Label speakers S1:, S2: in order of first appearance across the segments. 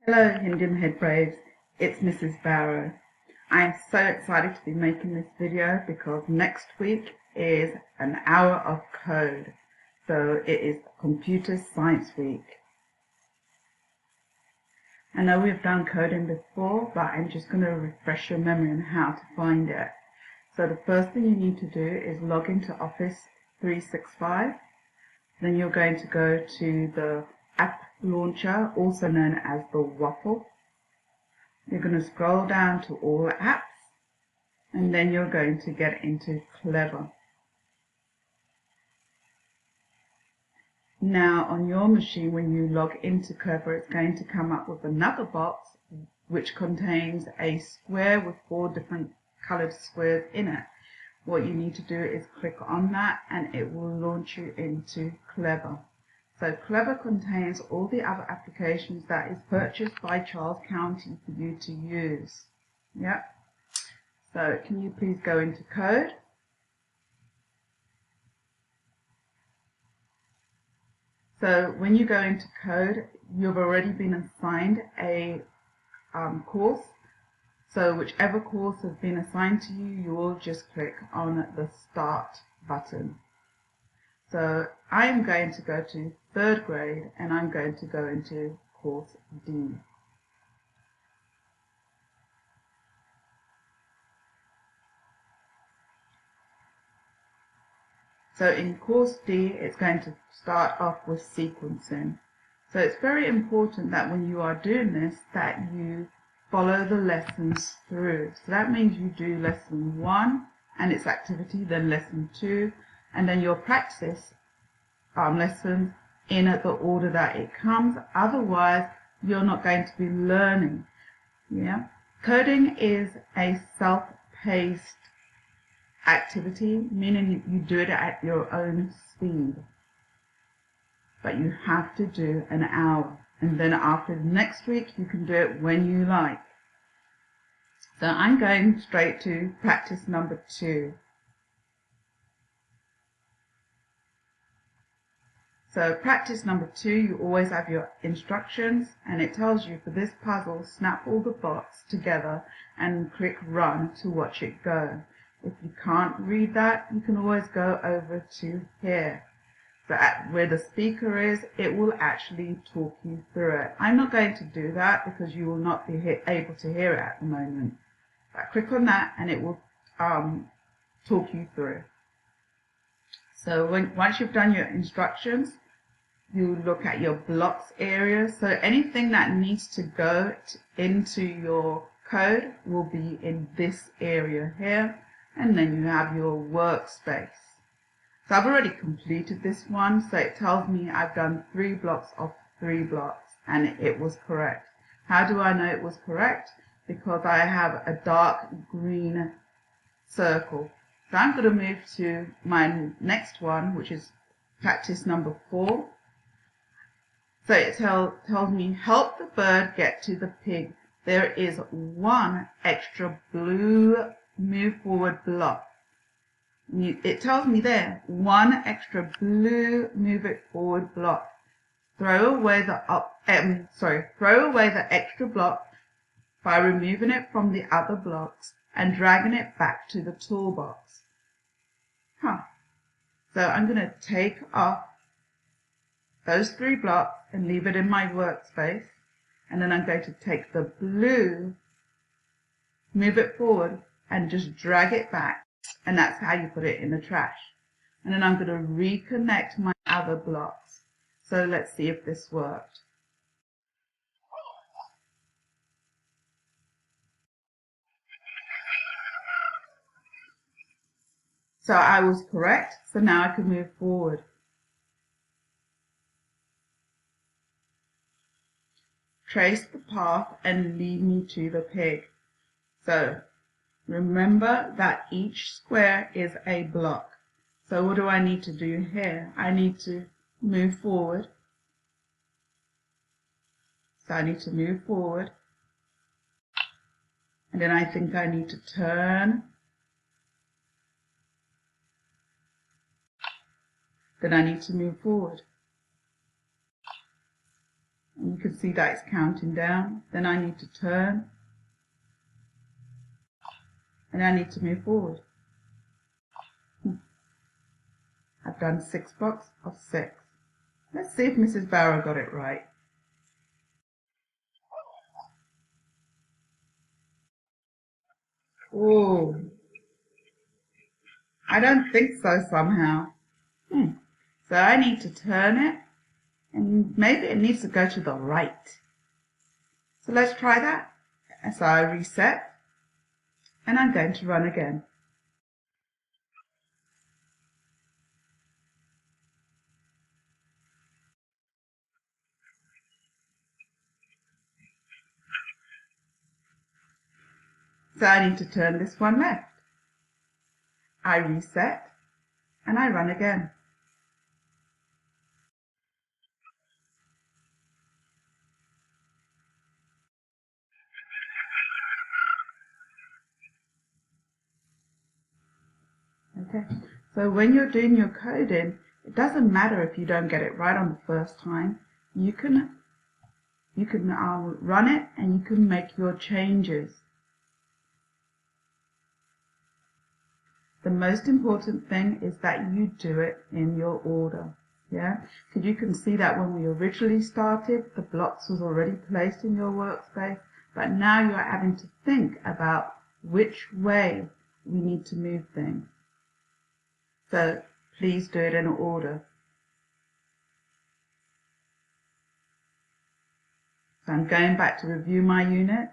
S1: Hello Indian Head Braves, it's Mrs. Barrow. I am so excited to be making this video because next week is an hour of code. So it is Computer Science Week. I know we've done coding before, but I'm just going to refresh your memory on how to find it. So the first thing you need to do is log into Office 365. Then you're going to go to the App Launcher, also known as the Waffle. You're going to scroll down to All Apps, and then you're going to get into Clever. Now on your machine, when you log into Clever, it's going to come up with another box which contains a square with 4 different colored squares in it. What you need to do is click on that and it will launch you into Clever. So Clever contains all the other applications that is purchased by Charles County for you to use. Yep. So can you please go into code? So when you go into code, you've already been assigned a course. So whichever course has been assigned to you, you will just click on the Start button. So I'm going to go to 3rd grade and I'm going to go into course D. So in course D, it's going to start off with sequencing. So it's very important that when you are doing this, that you follow the lessons through. So that means you do lesson 1 and its activity, then lesson 2, and then your practice lessons in the order that it comes. Otherwise, you're not going to be learning. Yeah, coding is a self-paced activity, meaning you do it at your own speed. But you have to do an hour, and then after next week you can do it when you like. So I'm going straight to practice number 2. So practice number 2, you always have your instructions, and it tells you for this puzzle, snap all the blocks together and click run to watch it go. If you can't read that, you can always go over to here. So where the speaker is, it will actually talk you through it. I'm not going to do that because you will not be able to hear it at the moment. But click on that and it will talk you through. So once you've done your instructions, you look at your blocks area. So anything that needs to go into your code will be in this area here. And then you have your workspace. So I've already completed this one. So it tells me I've done 3 blocks of 3 blocks and it was correct. How do I know it was correct? Because I have a dark green circle. So I'm going to move to my next one, which is practice number 4. So it tells me, help the bird get to the pig. There is 1 extra blue move forward block. It tells me there, 1 extra blue move it forward block. Throw away the extra block by removing it from the other blocks and dragging it back to the toolbox. So I'm going to take off those 3 blocks and leave it in my workspace, and then I'm going to take the blue, move it forward and just drag it back, and that's how you put it in the trash. And then I'm going to reconnect my other blocks. So let's see if this worked. So I was correct, so now I can move forward. Trace the path and lead me to the pig. So remember that each square is a block. So what do I need to do here? I need to move forward. So I need to move forward. And then I think I need to turn. Then I need to move forward. And you can see that it's counting down. Then I need to turn, and I need to move forward. I've done 6 blocks of 6. Let's see if Mrs. Barrow got it right. Oh, I don't think so somehow. So I need to turn it, and maybe it needs to go to the right. So let's try that. So I reset, and I'm going to run again. So I need to turn this one left. I reset, and I run again. Okay, so when you're doing your coding, it doesn't matter if you don't get it right on the first time. You can run it, and you can make your changes. The most important thing is that you do it in your order. Yeah, because you can see that when we originally started, the blocks was already placed in your workspace, but now you are having to think about which way we need to move things. So please do it in order. So I'm going back to review my unit,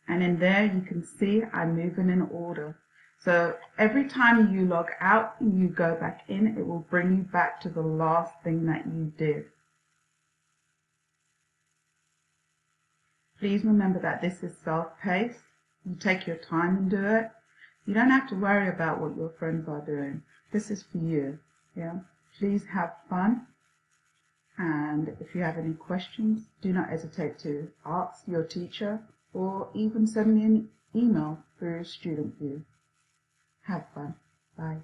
S1: and in there you can see I'm moving in order. So every time you log out and you go back in, it will bring you back to the last thing that you did. Please remember that this is self-paced. You take your time and do it. You don't have to worry about what your friends are doing. This is for you. Yeah. Please have fun. And if you have any questions, do not hesitate to ask your teacher or even send me an email through StudentView. Have fun. Bye.